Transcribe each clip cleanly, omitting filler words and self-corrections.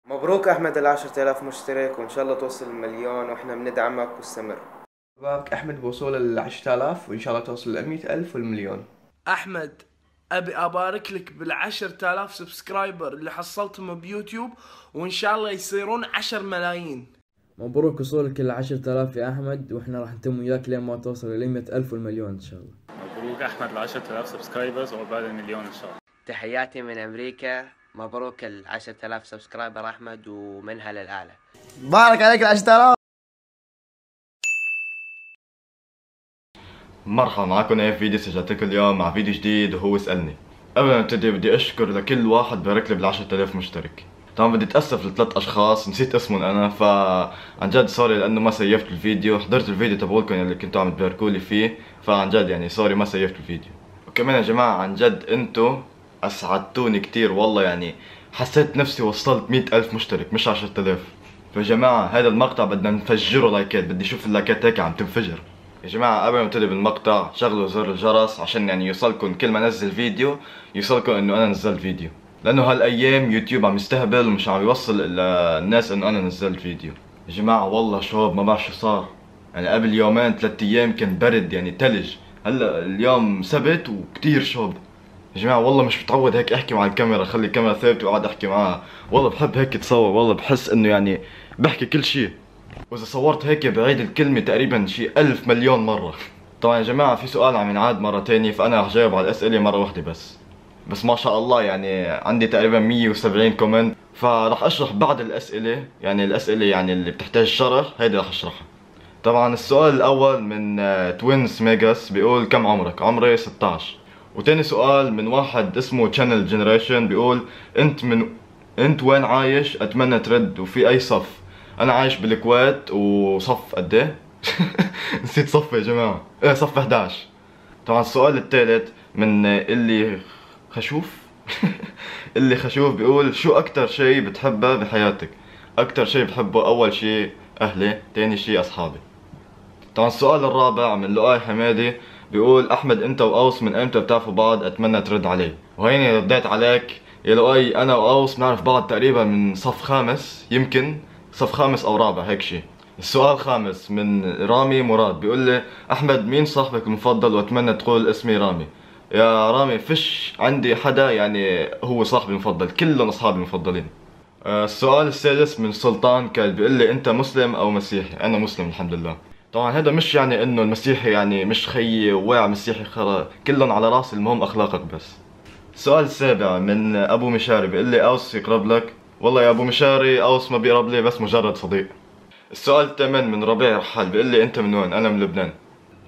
مبروك أحمد ال10,000 مشترك، وإن شاء الله توصل المليون وإحنا بندعمك واستمر. شبابك أحمد بوصول ال10,000 وإن شاء الله توصل ل100,000 والمليون. احمد، ابي ابارك لك بال10,000 سبسكرايبر اللي حصلتهم بيوتيوب، وان شاء الله يصيرون 10 ملايين. مبروك وصولك ل10,000 يا أحمد، وإحنا راح نتم وياك لين ما توصل إلى 100,000 والمليون إن شاء الله. مبروك أحمد ل10,000 سبسكرايبرز وعقبال المليون إن شاء الله. تحياتي من أمريكا، مبروك ال10,000 سبسكرايبر أحمد، ومنها للأعلى. بارك عليك ال10,000. مرحبا، معكم ايه فيديو سجلتكم اليوم مع فيديو جديد وهو اسألني. قبل ما ابتدي بدي اشكر لكل واحد بارك لي بال10,000 مشترك. طبعا بدي اتأسف ل3 اشخاص نسيت اسمهم انا، فعن جد سوري لانه ما سيفت الفيديو. حضرت الفيديو تبعولكم اللي كنتوا عم تباركوا لي فيه، فعن جد يعني سوري ما سيفت الفيديو. وكمان يا جماعة عن جد انتو اسعدتوني كتير والله، يعني حسيت نفسي وصلت 100,000 مشترك مش 10,000. فيا جماعة هذا المقطع بدنا نفجره لايكات، بدي اشوف اللايكات هيك عم تنفجر. يا جماعة قبل ما نبتدي بالمقطع شغلوا زر الجرس عشان يعني يوصلكم كل ما انزل فيديو يوصلكم انه انا نزلت فيديو، لانه هالايام يوتيوب عم يستهبل ومش عم يوصل للناس انه انا نزلت فيديو. يا جماعة والله شوب ما بعرف شو صار، يعني قبل يومين 3 ايام كان برد يعني تلج، هلا اليوم سبت وكتير شوب. يا جماعة والله مش متعود هيك احكي مع الكاميرا، خلي الكاميرا ثابتة وقاعد احكي معها. والله بحب هيك اتصور، والله بحس انه يعني بحكي كل شي، واذا صورت هيك بعيد الكلمة تقريبا شي 1000,000,000 مرة. طبعا يا جماعة في سؤال عم ينعاد مرة تانية، فانا رح جاوب على الاسئلة مرة واحدة بس ما شاء الله يعني عندي تقريبا 170 كومنت، فرح اشرح بعض الاسئلة، يعني الاسئلة يعني اللي بتحتاج شرح هيدي رح اشرحها. طبعا السؤال الاول من توينز ميجاس بيقول كم عمرك؟ عمري 16. وتاني سؤال من واحد اسمه channel generation بيقول انت وين عايش؟ اتمنى ترد، وفي اي صف؟ انا عايش بالكويت، وصف قد ايه؟ نسيت صف يا جماعة، ايه صف 11. طبعا السؤال الثالث من اللي خشوف اللي خشوف بيقول شو اكتر شي بتحبه بحياتك؟ اكتر شي بحبه اول شي اهلي، تاني شي اصحابي. طبعا السؤال الرابع من لؤي حمادي بيقول احمد انت واوس من امتى بتعرفوا بعض؟ اتمنى ترد علي. وهيني رديت عليك يا لؤي، انا واوس بنعرف بعض تقريبا من صف خامس، يمكن صف خامس او رابع هيك شي. السؤال الخامس من رامي مراد بيقول لي احمد مين صاحبك المفضل؟ واتمنى تقول اسمي رامي. يا رامي فيش عندي حدا يعني هو صاحبي المفضل، كلهم اصحابي المفضلين. السؤال السادس من سلطان كال بيقول لي انت مسلم او مسيحي؟ انا مسلم الحمد لله. طبعا هذا مش يعني انه المسيحي يعني مش خيي وواع مسيحي خرا، كلهم على راسي، المهم اخلاقك بس. السؤال السابع من ابو مشاري بيقول لي اوس يقرب لك؟ والله يا ابو مشاري اوس ما بيقرب لي، بس مجرد صديق. السؤال الثامن من ربيع رحال بيقول لي انت من وين؟ انا من لبنان.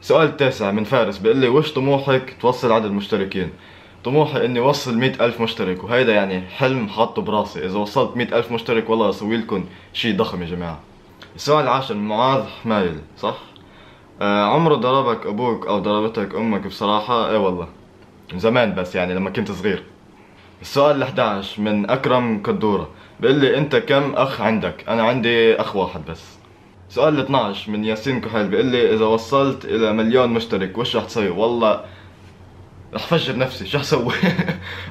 السؤال التاسع من فارس بيقول لي وش طموحك توصل عدد مشتركين؟ طموحي اني اوصل 100,000 مشترك، وهيدا يعني حلم حاطه براسي، اذا وصلت 100,000 مشترك والله اسوي لكم شي ضخم يا جماعة. السؤال العاشر من معاذ حمايل، صح؟ عمره ضربك ابوك او ضربتك امك؟ بصراحة ايه والله من زمان، بس يعني لما كنت صغير. السؤال ال11 من اكرم كدورة بيقول لي انت كم اخ عندك؟ انا عندي اخ واحد بس. سؤال ال12 من ياسين كحيل بيقول لي اذا وصلت الى مليون مشترك وش رح تسوي؟ والله رح فجر نفسي، شو حسوي؟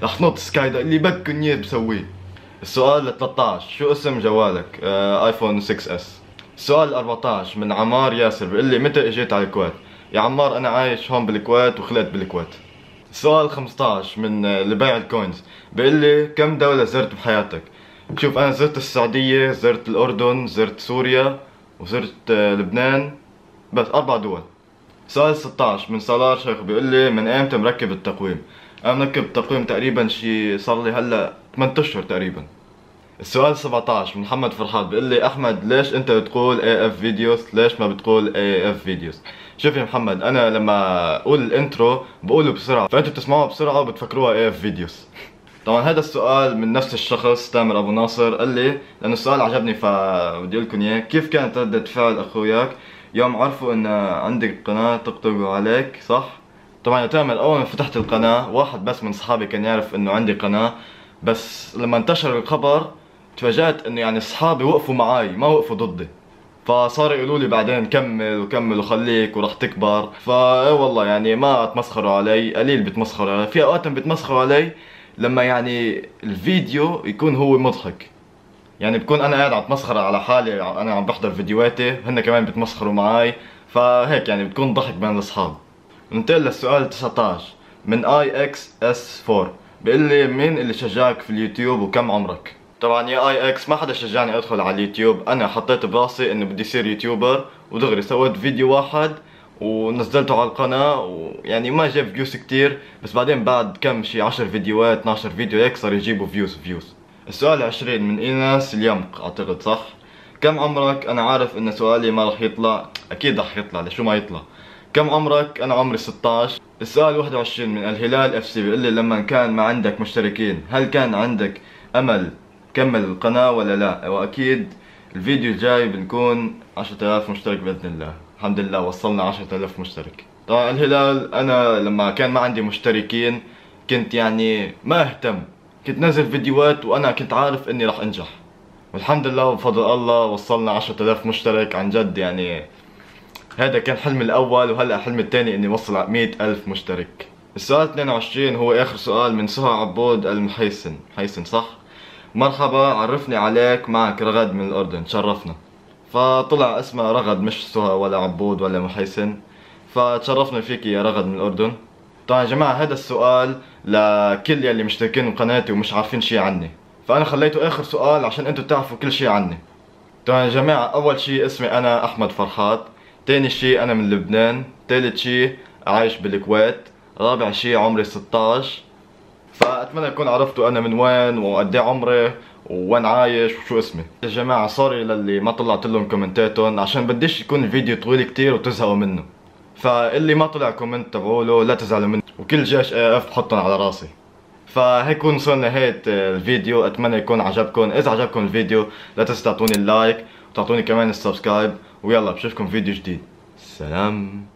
رح نط سكاي اللي بكن اياه بسويه. السؤال ال13 شو اسم جوالك؟ ايفون 6 اس. السؤال ال14 من عمار ياسر بيقول لي متى اجيت على الكويت؟ يا عمار انا عايش هون بالكويت وخلقت بالكويت. السؤال 15 من لبيع الكوينز بيقول لي كم دولة زرت بحياتك؟ شوف انا زرت السعودية، زرت الاردن، زرت سوريا، وزرت لبنان، بس 4 دول. سؤال 16 من سالار شيخ بيقول لي من ايمتى مركب التقويم؟ انا مركب التقويم تقريبا شي صار لي هلا 8 اشهر تقريبا. السؤال 17 من محمد فرحات بيقول لي احمد ليش انت بتقول اي اف فيديوز؟ ليش ما بتقول اي اف فيديوز؟ شوف يا محمد انا لما اقول الانترو بقوله بسرعه، فانتوا بتسمعوها بسرعه وبتفكروها اي اف فيديوز. طبعا هذا السؤال من نفس الشخص تامر ابو ناصر، قال لي لانه السؤال عجبني فبدي اقول لكم اياه، كيف كانت ردة فعل اخوياك يوم عرفوا ان عندك قناه تقطقوا عليك؟ صح؟ طبعا يا تامر اول ما فتحت القناه واحد بس من صحابي كان يعرف انه عندي قناه، بس لما انتشر الخبر تفاجأت انه يعني اصحابي وقفوا معي ما وقفوا ضدي، فصاروا يقولوا لي بعدين كمل وكمل وخليك ورح تكبر. فا والله يعني ما تمسخروا علي، قليل بتمسخروا علي، في اوقات بتمسخروا علي لما يعني الفيديو يكون هو مضحك، يعني بكون انا قاعد عم اتمسخر على حالي، انا عم بحضر فيديوهاتي، هن كمان بيتمسخروا معي، فهيك يعني بتكون ضحك بين الاصحاب. ننتقل للسؤال 19 من IXS4، بيقول لي مين اللي شجعك في اليوتيوب وكم عمرك؟ طبعا يا اي اكس ما حدا شجعني ادخل على اليوتيوب، انا حطيت براسي انه بدي يصير يوتيوبر ودغري سويت فيديو واحد ونزلته على القناة، ويعني ما جاب فيوز كتير، بس بعدين بعد كم شي 10 فيديوهات 12 فيديو هيك صار يجيبوا فيوز. السؤال 20 من ايناس اليمق اعتقد صح؟ كم عمرك؟ انا عارف ان سؤالي ما رح يطلع، اكيد رح يطلع، لشو ما يطلع. كم عمرك؟ انا عمري 16. السؤال 21 من الهلال اف سي، بيقول لي لما كان ما عندك مشتركين هل كان عندك امل كمل القناة ولا لا؟ واكيد الفيديو الجاي بنكون 10,000 مشترك باذن الله. الحمد لله وصلنا 10,000 مشترك. طبعا الهلال انا لما كان ما عندي مشتركين كنت يعني ما اهتم، كنت نزل فيديوهات وانا كنت عارف اني راح انجح، والحمد لله وبفضل الله وصلنا 10,000 مشترك. عن جد يعني هذا كان حلمي الاول، وهلا حلمي الثاني اني اوصل على 100,000 مشترك. السؤال 22 هو اخر سؤال من سهى عبود المحيسن، محيسن صح؟ مرحبا، عرفني عليك، معك رغد من الاردن، تشرفنا. فطلع اسمها رغد مش سهى ولا عبود ولا محيسن، فتشرفنا فيك يا رغد من الاردن. طبعا يا جماعه هذا السؤال لكل يلي مشتركين بقناتي ومش عارفين شي عني، فانا خليته اخر سؤال عشان انتم تعرفوا كل شي عني. طبعا يا جماعه اول شي اسمي انا احمد فرحات، تاني شي انا من لبنان، تالت شي عايش بالكويت، رابع شي عمري 16. فاتمنى تكون عرفتوا انا من وين وقد ايه عمري وين عايش وشو اسمي. يا جماعه سوري للي ما طلعت لهم كومنتاتهم عشان بديش يكون الفيديو طويل كتير وتزهقوا منه، فاللي ما طلع كومنت تبعوله لا تزعلوا منه، وكل جيش اف بحطهم على راسي. فهيك وصلنا نهاية الفيديو، اتمنى يكون عجبكم. اذا عجبكم الفيديو لا تنسوا تعطوني اللايك وتعطوني كمان السبسكرايب، ويلا بشوفكم فيديو جديد. سلام.